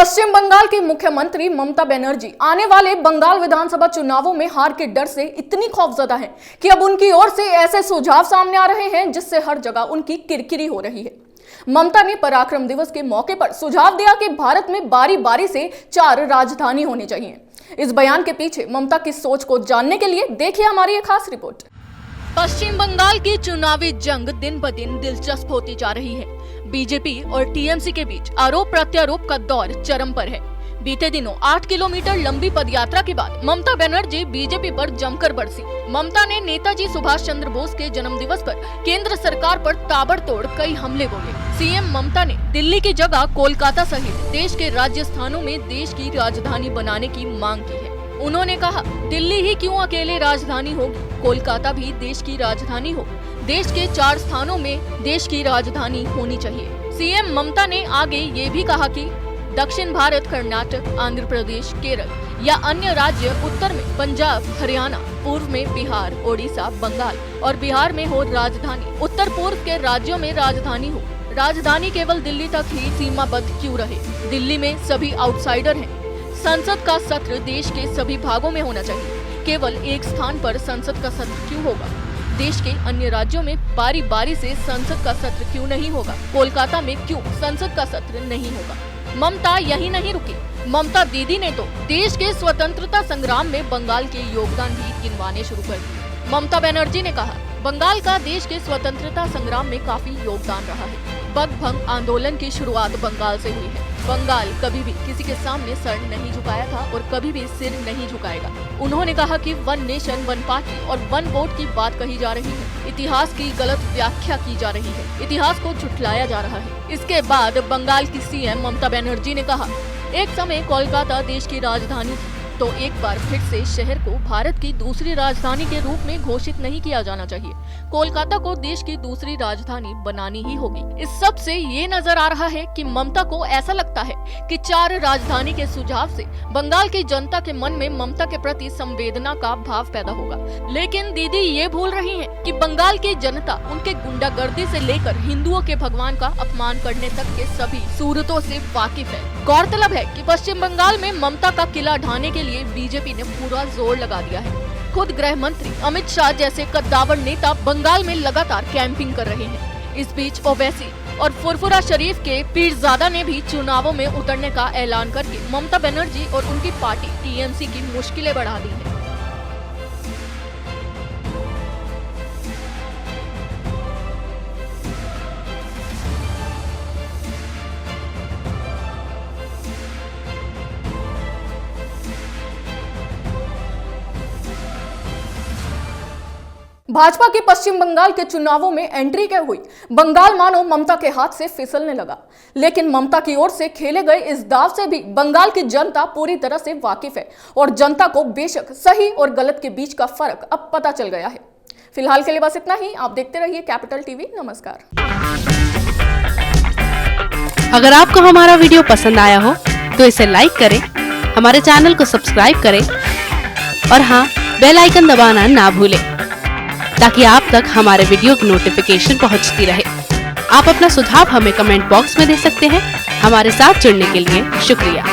पश्चिम बंगाल की मुख्यमंत्री ममता बनर्जी आने वाले बंगाल विधानसभा चुनावों में हार के डर से इतनी खौफजदा हैं कि अब उनकी ओर से ऐसे सुझाव सामने आ रहे हैं जिससे हर जगह उनकी किरकिरी हो रही है। ममता ने पराक्रम दिवस के मौके पर सुझाव दिया कि भारत में बारी बारी से 4 राजधानी होनी चाहिए। इस बयान के पीछे ममता की सोच को जानने के लिए देखिए हमारी एक खास रिपोर्ट। पश्चिम बंगाल की चुनावी जंग दिन ब दिन दिलचस्प होती जा रही है। बीजेपी और टीएमसी के बीच आरोप प्रत्यारोप का दौर चरम पर है। बीते दिनों 8 किलोमीटर लंबी पदयात्रा के बाद ममता बनर्जी बीजेपी पर जमकर बरसी। ममता ने नेताजी सुभाष चंद्र बोस के जन्म दिवस पर केंद्र सरकार पर ताबड़तोड़ कई हमले बोले। सीएम ममता ने दिल्ली की जगह कोलकाता सहित देश के राज्य स्थानों में देश की राजधानी बनाने की मांग की है। उन्होंने कहा, दिल्ली ही क्यों अकेले राजधानी होगी, कोलकाता भी देश की राजधानी हो। देश के 4 स्थानों में देश की राजधानी होनी चाहिए। सीएम ममता ने आगे ये भी कहा कि दक्षिण भारत कर्नाटक, आंध्र प्रदेश, केरल या अन्य राज्य, उत्तर में पंजाब, हरियाणा, पूर्व में बिहार, ओडिशा, बंगाल और बिहार में हो राजधानी। उत्तर पूर्व के राज्यों में राजधानी हो। राजधानी केवल दिल्ली तक ही सीमाबद्ध क्यों रहे? दिल्ली में सभी आउटसाइडर हैं। संसद का सत्र देश के सभी भागों में होना चाहिए। केवल एक स्थान पर संसद का सत्र क्यों होगा? देश के अन्य राज्यों में बारी बारी से संसद का सत्र क्यों नहीं होगा? कोलकाता में क्यों संसद का सत्र नहीं होगा? ममता यही नहीं रुकी। ममता दीदी ने तो देश के स्वतंत्रता संग्राम में बंगाल के योगदान भी गिनवाने शुरू कर दिए। ममता बनर्जी ने कहा, बंगाल का देश के स्वतंत्रता संग्राम में काफी योगदान रहा है। बंग आंदोलन की शुरुआत बंगाल से हुई है। बंगाल कभी भी किसी के सामने सर नहीं झुकाया था और कभी भी सिर नहीं झुकाएगा। उन्होंने कहा कि 1 नेशन 1 पार्टी और 1 वोट की बात कही जा रही है। इतिहास की गलत व्याख्या की जा रही है। इतिहास को झुठलाया जा रहा है। इसके बाद बंगाल की सीएम ममता बनर्जी ने कहा, एक समय कोलकाता देश की राजधानी थी, तो एक बार फिर से शहर को भारत की दूसरी राजधानी के रूप में घोषित नहीं किया जाना चाहिए। कोलकाता को देश की दूसरी राजधानी बनानी ही होगी। इस सब से ये नजर आ रहा है कि ममता को ऐसा लगता है कि 4 राजधानी के सुझाव से बंगाल की जनता के मन में ममता के प्रति संवेदना का भाव पैदा होगा। लेकिन दीदी ये भूल रही हैं कि बंगाल की जनता उनके गुंडागर्दी से लेकर हिंदुओं के भगवान का अपमान करने तक के सभी सूरतों से वाकिफ है। गौरतलब है कि पश्चिम बंगाल में ममता का किला ढाने के लिए बीजेपी ने पूरा जोर लगा दिया है। खुद गृह मंत्री अमित शाह जैसे कद्दावर नेता बंगाल में लगातार कैंपिंग कर रहे हैं। इस बीच ओवैसी और फुरफुरा शरीफ के पीरजादा ने भी चुनावों में उतरने का ऐलान करके ममता बनर्जी और उनकी पार्टी टीएमसी की मुश्किलें बढ़ा दी हैं। भाजपा की पश्चिम बंगाल के चुनावों में एंट्री क्या हुई? बंगाल मानो ममता के हाथ से फिसलने लगा। लेकिन ममता की ओर से खेले गए इस दाव से भी बंगाल की जनता पूरी तरह से वाकिफ है और जनता को बेशक सही और गलत के बीच का फर्क अब पता चल गया है। फिलहाल के लिए बस इतना ही। आप देखते रहिए कैपिटल टीवी। नमस्कार। अगर आपको हमारा वीडियो पसंद आया हो तो इसे लाइक करें, हमारे चैनल को सब्सक्राइब करें और हाँ, बेल आइकन दबाना ना भूलें ताकि आप तक हमारे वीडियो की नोटिफिकेशन पहुंचती रहे। आप अपना सुझाव हमें कमेंट बॉक्स में दे सकते हैं। हमारे साथ जुड़ने के लिए शुक्रिया।